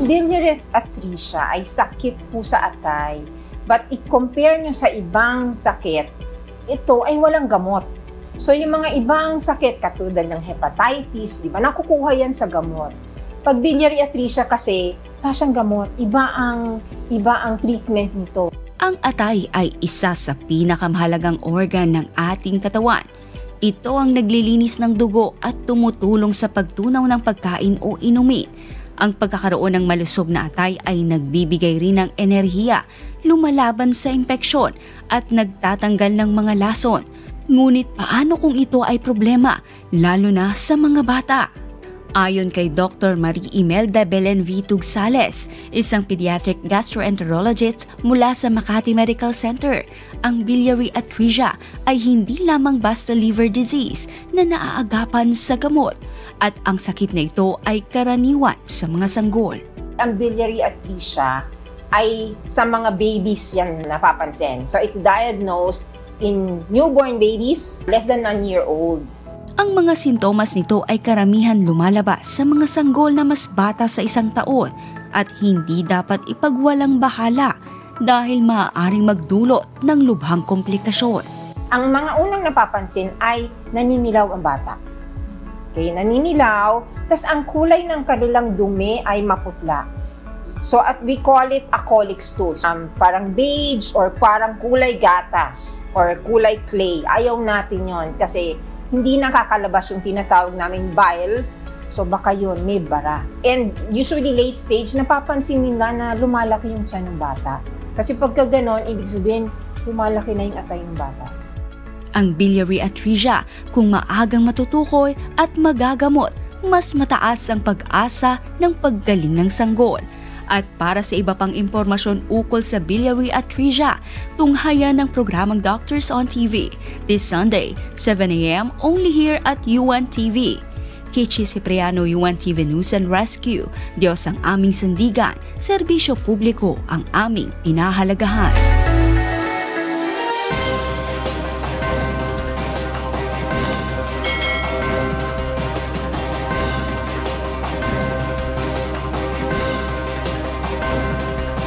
Ang biliary atresia ay sakit po sa atay, but i-compare nyo sa ibang sakit, ito ay walang gamot. So yung mga ibang sakit katulad ng hepatitis, di ba, nakukuha yan sa gamot. Pag biliary atresia kasi, wala siyang gamot, iba ang treatment nito. Ang atay ay isa sa pinakamahalagang organ ng ating katawan. Ito ang naglilinis ng dugo at tumutulong sa pagtunaw ng pagkain o inumin. Ang pagkakaroon ng malusog na atay ay nagbibigay rin ng enerhiya, lumalaban sa impeksyon at nagtatanggal ng mga lason. Ngunit paano kung ito ay problema, lalo na sa mga bata? Ayon kay Dr. Marie Imelda Belen V. Tugsales, isang pediatric gastroenterologist mula sa Makati Medical Center, ang biliary atresia ay hindi lamang basta liver disease na naaagapan sa gamot at ang sakit na ito ay karaniwan sa mga sanggol. Ang biliary atresia ay sa mga babies yan napapansin. So it's diagnosed in newborn babies less than 1 year old. Ang mga sintomas nito ay karamihan lumalabas sa mga sanggol na mas bata sa 1 taon at hindi dapat ipagwalang bahala dahil maaaring magdulot ng lubhang komplikasyon. Ang mga unang napapansin ay naninilaw ang bata. Okay, naninilaw, tas ang kulay ng kanilang dumi ay maputla. So at we call it a colic stool. Parang beige or parang kulay gatas or kulay clay. Ayaw natin yon kasi hindi nakakalabas yung tinatawag namin bile, so baka yun, may bara. And usually late stage, napapansin nila na lumalaki yung tiyan ng bata. Kasi pagka ganon, ibig sabihin, lumalaki na yung atay ng bata. Ang biliary atresia, kung maagang matutukoy at magagamot, mas mataas ang pag-asa ng paggaling ng sanggol. At para sa iba pang impormasyon ukol sa biliary atresia, tunghayan ng programang Doctors on TV this Sunday, 7 a.m. only here at UNTV. Kichi Cipriano, UNTV News and Rescue. Diyos ang aming sandigan, serbisyo publiko ang aming pinahalagahan.